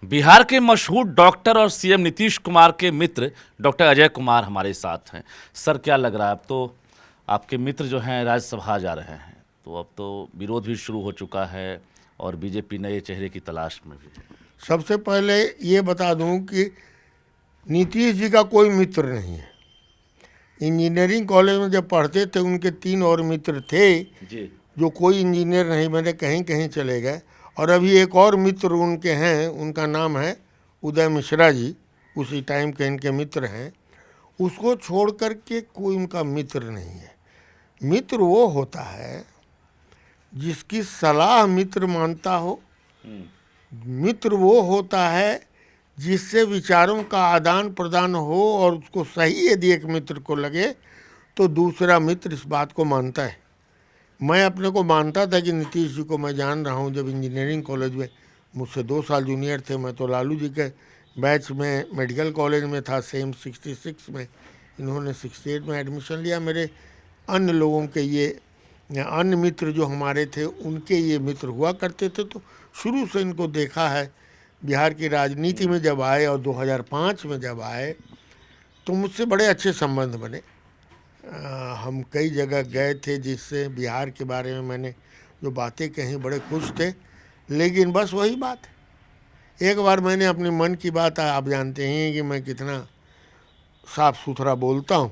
बिहार के मशहूर डॉक्टर और सीएम नीतीश कुमार के मित्र डॉक्टर अजय कुमार हमारे साथ हैं। सर, क्या लग रहा है, अब तो आपके मित्र जो हैं राज्यसभा जा रहे हैं, तो अब तो विरोध भी शुरू हो चुका है और बीजेपी नए चेहरे की तलाश में भी है। सबसे पहले ये बता दूं कि नीतीश जी का कोई मित्र नहीं है। इंजीनियरिंग कॉलेज में जब पढ़ते थे उनके 3 और मित्र थे जी। जो कोई इंजीनियर नहीं बने, कहीं कहीं चले गए। और अभी एक और मित्र उनके हैं, उनका नाम है उदय मिश्रा जी, उसी टाइम के इनके मित्र हैं। उसको छोड़ कर के कोई उनका मित्र नहीं है। मित्र वो होता है जिसकी सलाह मित्र मानता हो। मित्र वो होता है जिससे विचारों का आदान प्रदान हो और उसको सही यदि एक मित्र को लगे तो दूसरा मित्र इस बात को मानता है। मैं अपने को मानता था कि नीतीश जी को मैं जान रहा हूँ। जब इंजीनियरिंग कॉलेज में मुझसे 2 साल जूनियर थे, मैं तो लालू जी के बैच में मेडिकल कॉलेज में था, सेम 66 में। इन्होंने 68 में एडमिशन लिया। मेरे अन्य लोगों के ये अन्य मित्र जो हमारे थे उनके ये मित्र हुआ करते थे, तो शुरू से इनको देखा है। बिहार की राजनीति में जब आए और 2005 में जब आए तो मुझसे बड़े अच्छे संबंध बने। हम कई जगह गए थे जिससे बिहार के बारे में मैंने जो बातें कही बड़े खुश थे। लेकिन बस वही बात है, एक बार मैंने अपने मन की बात, आप जानते हैं कि मैं कितना साफ सुथरा बोलता हूँ,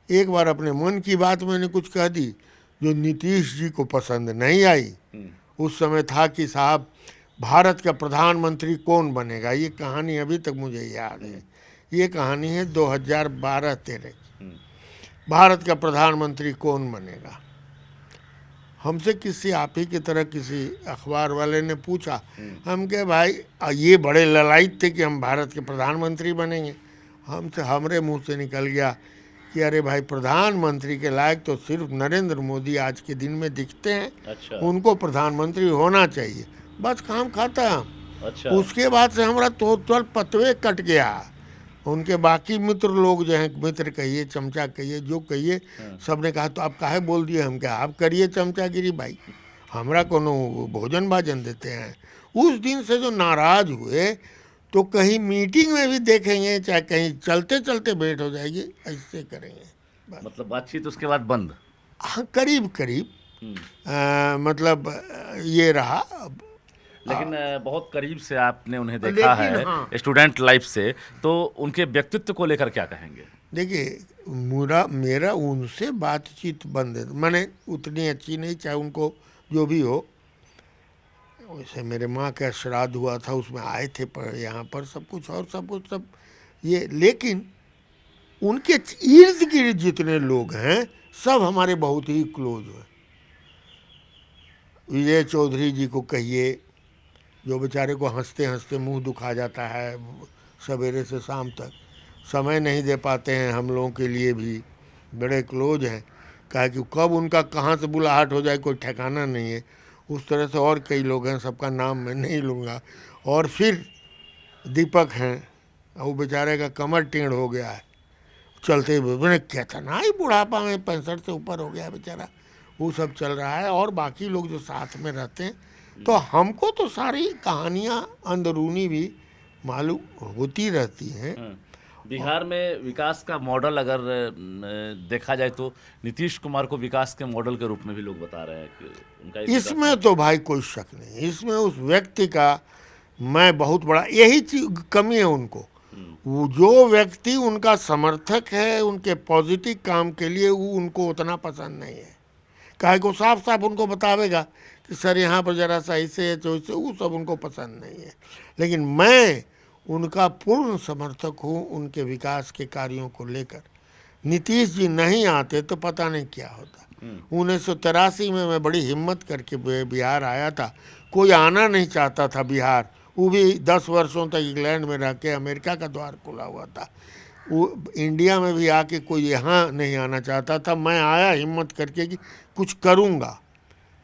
एक बार अपने मन की बात मैंने कुछ कह दी जो नीतीश जी को पसंद नहीं आई। उस समय था कि साहब भारत का प्रधानमंत्री कौन बनेगा, ये कहानी अभी तक मुझे याद है। ये कहानी है 2012-13 की। भारत का प्रधानमंत्री कौन बनेगा, हमसे किसी आप ही की तरह किसी अखबार वाले ने पूछा। हम कहे भाई ये बड़े ललायत थे कि हम भारत के प्रधानमंत्री बनेंगे। हमसे हमरे मुंह से निकल गया कि अरे भाई, प्रधानमंत्री के लायक तो सिर्फ नरेंद्र मोदी आज के दिन में दिखते हैं। अच्छा। उनको प्रधानमंत्री होना चाहिए, बस काम खाता हम। अच्छा। उसके बाद से हमारा तो पतवे कट गया। उनके बाकी मित्र लोग जो हैं, मित्र कहिए, चमचा कहिए, जो कहिए, सबने कहा तो आप काहे बोल दिए। हम क्या, आप करिए चमचागिरी भाई, हमरा कोनो भोजन भाजन देते हैं। उस दिन से जो नाराज हुए, तो कहीं मीटिंग में भी देखेंगे, चाहे कहीं चलते चलते भेंट हो जाएगी, ऐसे करेंगे। मतलब बातचीत उसके बाद बंद। हाँ, करीब करीब मतलब ये रहा। लेकिन बहुत करीब से आपने उन्हें देखा लेकिन है, हाँ, स्टूडेंट लाइफ से, तो उनके व्यक्तित्व को लेकर क्या कहेंगे? देखिए, मेरा उनसे बातचीत बंद है। मैंने उतनी अच्छी नहीं, चाहे उनको जो भी हो। वैसे मेरे माँ का श्राद्ध हुआ था, उसमें आए थे पर यहाँ पर सब कुछ और सब कुछ सब ये। लेकिन उनके इर्द गिर्द जितने लोग हैं सब हमारे बहुत ही क्लोज हैं। विजय चौधरी जी को कहिए, जो बेचारे को हंसते हंसते मुंह दुखा जाता है, सवेरे से शाम तक समय नहीं दे पाते हैं हम लोगों के लिए भी, बड़े क्लोज हैं। कहा कि कब उनका कहाँ से बुलाहट हो जाए कोई ठिकाना नहीं है। उस तरह से और कई लोग हैं, सबका नाम मैं नहीं लूँगा। और फिर दीपक हैं, वो बेचारे का कमर टेढ़ हो गया है, चलते हुए मैंने कितना ही बुढ़ापा में 65 से ऊपर हो गया बेचारा, वो सब चल रहा है। और बाकी लोग जो साथ में रहते हैं, तो हमको तो सारी कहानियाँ अंदरूनी भी मालूम होती रहती हैं। बिहार में विकास का मॉडल अगर देखा जाए तो नीतीश कुमार को विकास के मॉडल के रूप में भी लोग बता रहे हैं कि उनका इसमें तो भाई कोई शक नहीं, इसमें उस व्यक्ति का मैं बहुत बड़ा यही चीज कमी है उनको। वो जो व्यक्ति उनका समर्थक है, उनके पॉजिटिव काम के लिए, वो उनको उतना पसंद नहीं है। काहे को साफ साफ उनको बतावेगा कि सर यहाँ पर जरा सा ऐसे है तो इससे, वो सब उनको पसंद नहीं है। लेकिन मैं उनका पूर्ण समर्थक हूँ उनके विकास के कार्यों को लेकर। नीतीश जी नहीं आते तो पता नहीं क्या होता। 1983 में मैं बड़ी हिम्मत करके बिहार आया था। कोई आना नहीं चाहता था बिहार, वो भी 10 वर्षों तक इंग्लैंड में रह के अमेरिका का द्वार खुला हुआ था। वो इंडिया में भी आके कोई यहाँ नहीं आना चाहता था। मैं आया हिम्मत करके कि कुछ करूँगा।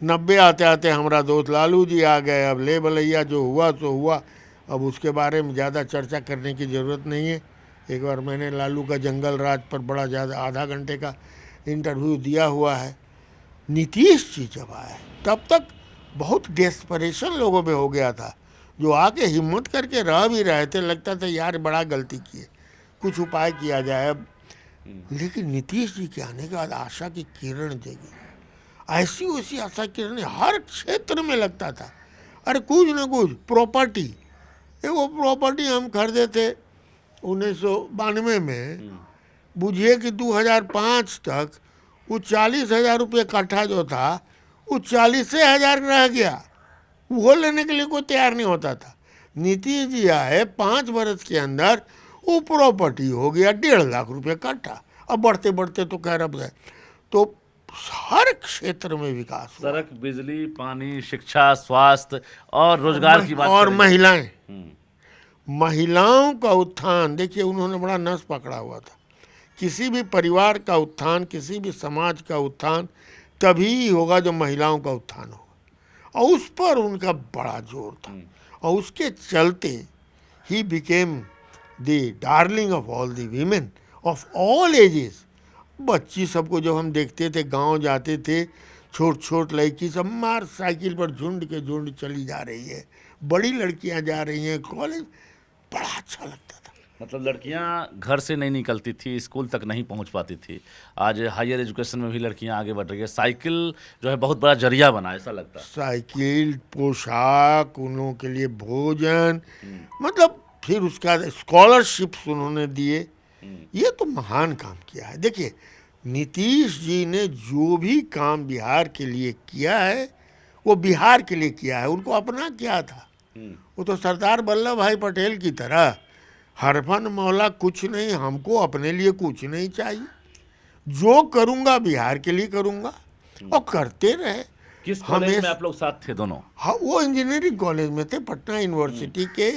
90 आते आते हमारा दोस्त लालू जी आ गए। अब ले भलैया, जो हुआ तो हुआ, अब उसके बारे में ज़्यादा चर्चा करने की ज़रूरत नहीं है। एक बार मैंने लालू का जंगल राज पर बड़ा ज़्यादा आधा घंटे का इंटरव्यू दिया हुआ है। नीतीश जी जब आए तब तक बहुत डेस्परेशन लोगों में हो गया था। जो आके हिम्मत करके रह भी रहे थे, लगता था यार बड़ा गलती किए, कुछ उपाय किया जाए अब। लेकिन नीतीश जी के आने के बाद आशा की किरण जगी, ऐसी वैसी आशा की किरण हर क्षेत्र में लगता था। अरे कुछ ना कुछ प्रॉपर्टी, वो प्रॉपर्टी हम खरीदे थे 1992 में, बुझिए कि 2005 तक वो 40,000 रुपये कट्ठा जो था वो 40,000 रह गया, वो लेने के लिए कोई तैयार नहीं होता था। नीतीश जी आए 5 वर्ष के अंदर वो प्रॉपर्टी हो गया 1.5 लाख रुपये कट्ठा, अब बढ़ते बढ़ते तो कह रहा है। तो हर क्षेत्र में विकास हुआ। सड़क, बिजली, पानी, शिक्षा, स्वास्थ्य और रोजगार की बात और करें। महिलाएं, महिलाओं का उत्थान, देखिए उन्होंने बड़ा नस पकड़ा हुआ था। किसी भी परिवार का उत्थान, किसी भी समाज का उत्थान तभी होगा जब महिलाओं का उत्थान होगा, और उस पर उनका बड़ा जोर था। और उसके चलते he became the darling of all the women of all ages. बच्ची सबको जब हम देखते थे, गांव जाते थे, छोट छोट लड़की सब मार साइकिल पर झुंड के झुंड चली जा रही है, बड़ी लड़कियां जा रही हैं कॉलेज, बड़ा अच्छा लगता था। मतलब लड़कियां घर से नहीं निकलती थी, स्कूल तक नहीं पहुंच पाती थी। आज हायर एजुकेशन में भी लड़कियां आगे बढ़ रही है। साइकिल जो है बहुत बड़ा जरिया बना है, ऐसा लगता है। साइकिल, पोशाक, उन लोगों के लिए भोजन, मतलब फिर उसका स्कॉलरशिप्स उन्होंने दिए। ये तो महान काम किया है। देखिए नीतीश जी ने जो भी काम बिहार के लिए किया है वो बिहार के लिए किया है, उनको अपना क्या था। वो तो सरदार वल्लभ भाई पटेल की तरह हरफन मौला कुछ नहीं, हमको अपने लिए कुछ नहीं चाहिए, जो करूँगा बिहार के लिए करूँगा, और करते रहे। किस कॉलेज में आप लोग साथ थे दोनों? हाँ, वो इंजीनियरिंग कॉलेज में थे, पटना यूनिवर्सिटी के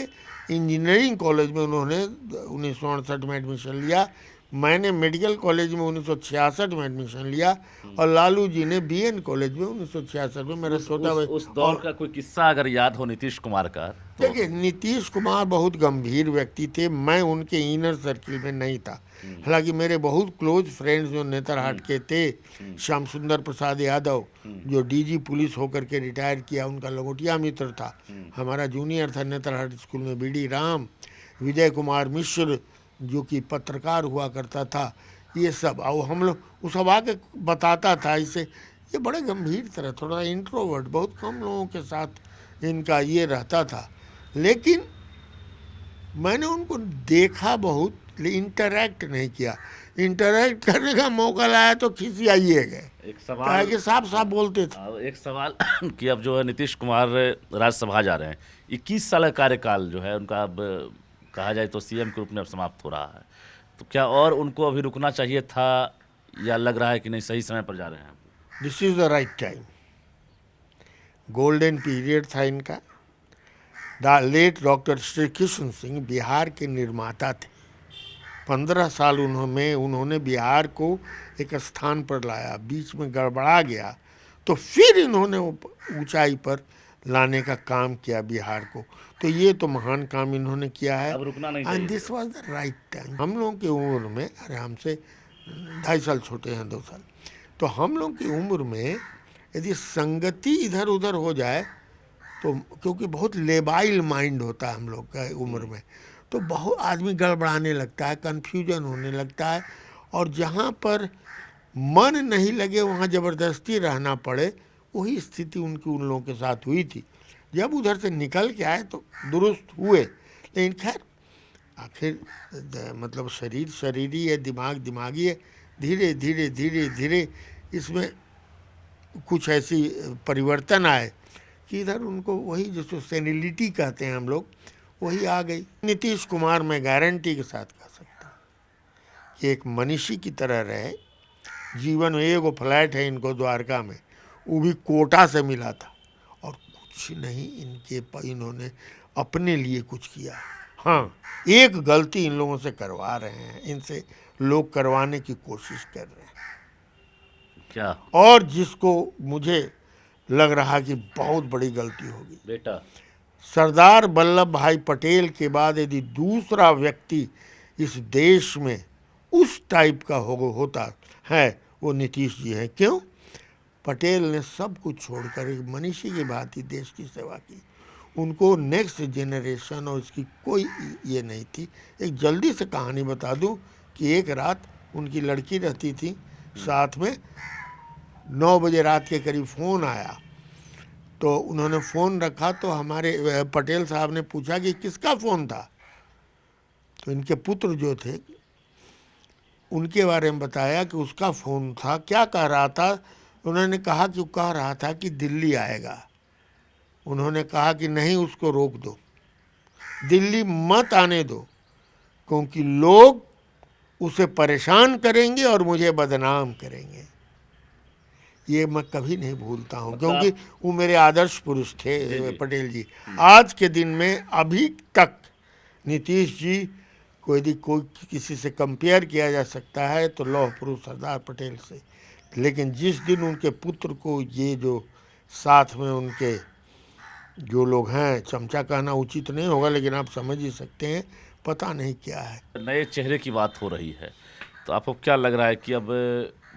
इंजीनियरिंग कॉलेज में उन्होंने 1968 में एडमिशन लिया। मैंने मेडिकल कॉलेज में 1966 में एडमिशन लिया, और लालू जी ने बीएन कॉलेज में 1966 में। मेरा छोटा भाई। उस दौर का कोई किस्सा अगर याद हो नीतीश कुमार का तो? देखिए नीतीश कुमार बहुत गंभीर व्यक्ति थे, मैं उनके इनर सर्किल में नहीं था। हालांकि मेरे बहुत क्लोज फ्रेंड्स जो नेतरहाट के थे, श्याम सुंदर प्रसाद यादव जो डीजी पुलिस होकर के रिटायर किया, उनका लंगोटिया मित्र था, हमारा जूनियर था नेतरहाट स्कूल में, बीडी राम, विजय कुमार मिश्र जो कि पत्रकार हुआ करता था, ये सब। और हम लोग वो सब आके बताता था इसे, ये बड़े गंभीर तरह, थोड़ा इंट्रोवर्ट, बहुत कम लोगों के साथ इनका ये रहता था। लेकिन मैंने उनको देखा बहुत, इंटरैक्ट नहीं किया। इंटरैक्ट करने का मौका लाया तो खिसियाइए गए, एक सवाल कि साफ साफ बोलते थे। एक सवाल कि अब जो है नीतीश कुमार राज्यसभा जा रहे हैं, 21 साल का कार्यकाल जो है उनका अब कहा जाए तो सीएम के रूप में अब समाप्त हो रहा है, तो क्या और उनको अभी रुकना चाहिए था, या लग रहा है कि नहीं सही समय पर जा रहे हैं? This is the right time, golden period था इनका। लेट डॉक्टर श्री कृष्ण सिंह बिहार के निर्माता थे। 15 साल उन्होंने बिहार को एक स्थान पर लाया, बीच में गड़बड़ा गया तो फिर इन्होंने ऊंचाई पर लाने का काम किया बिहार को। तो ये तो महान काम इन्होंने किया है, अब रुकना नहीं and this was the right time. हम लोगों की उम्र में, अरे हमसे 2.5 साल छोटे हैं, 2 साल, तो हम लोग की उम्र में यदि संगति इधर उधर हो जाए तो, क्योंकि बहुत लेबाइल माइंड होता है हम लोग का उम्र में, तो बहुत आदमी गड़बड़ाने लगता है, कन्फ्यूजन होने लगता है, और जहाँ पर मन नहीं लगे वहाँ ज़बरदस्ती रहना पड़े, वही स्थिति उनकी उन लोगों के साथ हुई थी। जब उधर से निकल के आए तो दुरुस्त हुए, लेकिन खैर आखिर मतलब शरीर शरीरी है, दिमाग दिमागी है, धीरे धीरे धीरे धीरे इसमें कुछ ऐसी परिवर्तन आए कि इधर उनको वही जिसको सेनिलिटी कहते हैं हम लोग, वही आ गई। नीतीश कुमार मैं गारंटी के साथ कह सकता हूँ कि एक मनीषी की तरह रहे। जीवन में एगो फ्लैट है इनको द्वारका में, वो भी कोटा से मिला था, और कुछ नहीं इन्होंने अपने लिए कुछ किया। हाँ, एक गलती इन लोगों से करवा रहे हैं, इनसे लोग करवाने की कोशिश कर रहे हैं क्या, और जिसको मुझे लग रहा कि बहुत बड़ी गलती होगी। बेटा, सरदार वल्लभ भाई पटेल के बाद यदि दूसरा व्यक्ति इस देश में उस टाइप का होता है वो नीतीश जी हैं। क्यों? पटेल ने सब कुछ छोड़कर एक मनीषी की भांति देश की सेवा की। उनको नेक्स्ट जनरेशन और इसकी कोई ये नहीं थी। एक जल्दी से कहानी बता दूं कि एक रात उनकी लड़की रहती थी साथ में, 9 बजे रात के करीब फ़ोन आया, तो उन्होंने फ़ोन रखा तो हमारे पटेल साहब ने पूछा कि किसका फ़ोन था। तो इनके पुत्र जो थे उनके बारे में बताया कि उसका फ़ोन था। क्या कह रहा था? उन्होंने कहा कि वो कह रहा था कि दिल्ली आएगा। उन्होंने कहा कि नहीं, उसको रोक दो, दिल्ली मत आने दो, क्योंकि लोग उसे परेशान करेंगे और मुझे बदनाम करेंगे। ये मैं कभी नहीं भूलता हूँ, क्योंकि वो मेरे आदर्श पुरुष थे पटेल जी। आज के दिन में अभी तक नीतीश जी को यदि कोई किसी से कंपेयर किया जा सकता है तो लौह पुरुष सरदार पटेल से। लेकिन जिस दिन उनके पुत्र को ये जो साथ में उनके जो लोग हैं, चमचा कहना उचित नहीं होगा लेकिन आप समझ ही सकते हैं, पता नहीं क्या है। नए चेहरे की बात हो रही है, तो आपको क्या लग रहा है कि अब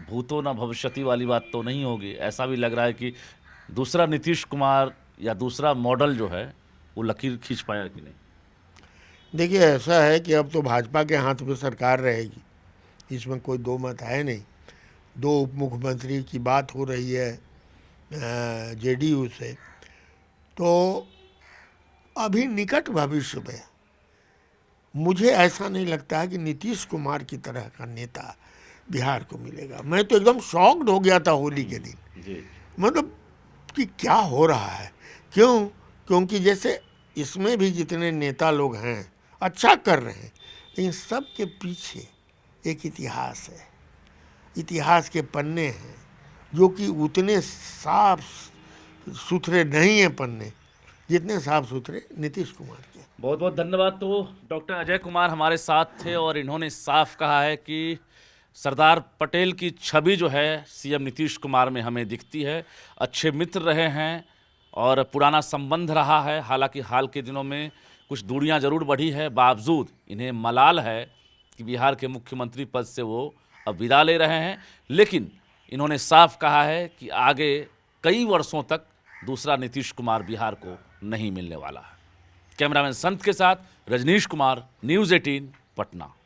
भूतो न भविष्यति वाली बात तो नहीं होगी? ऐसा भी लग रहा है कि दूसरा नीतीश कुमार या दूसरा मॉडल जो है वो लकीर खींच पाया कि नहीं? देखिए, ऐसा है कि अब तो भाजपा के हाथ में सरकार रहेगी, इसमें कोई दो मत है नहीं। 2 उप मुख्यमंत्री की बात हो रही है जेडीयू से। तो अभी निकट भविष्य में मुझे ऐसा नहीं लगता है कि नीतीश कुमार की तरह का नेता बिहार को मिलेगा। मैं तो एकदम शॉक्ड हो गया था होली के दिन, जी। मतलब कि क्या हो रहा है। क्यों? क्योंकि जैसे इसमें भी जितने नेता लोग हैं अच्छा कर रहे हैं, लेकिन सब के पीछे एक इतिहास है, इतिहास के पन्ने हैं जो कि उतने साफ सुथरे नहीं हैं पन्ने जितने साफ सुथरे नीतीश कुमार के। बहुत बहुत धन्यवाद। तो डॉक्टर अजय कुमार हमारे साथ थे और इन्होंने साफ कहा है कि सरदार पटेल की छवि जो है सीएम नीतीश कुमार में हमें दिखती है। अच्छे मित्र रहे हैं और पुराना संबंध रहा है। हालांकि हाल के दिनों में कुछ दूरियां जरूर बढ़ी है, बावजूद इन्हें मलाल है कि बिहार के मुख्यमंत्री पद से वो अब विदा ले रहे हैं। लेकिन इन्होंने साफ कहा है कि आगे कई वर्षों तक दूसरा नीतीश कुमार बिहार को नहीं मिलने वाला है। कैमरामैन संत के साथ रजनीश कुमार, न्यूज़ 18 पटना।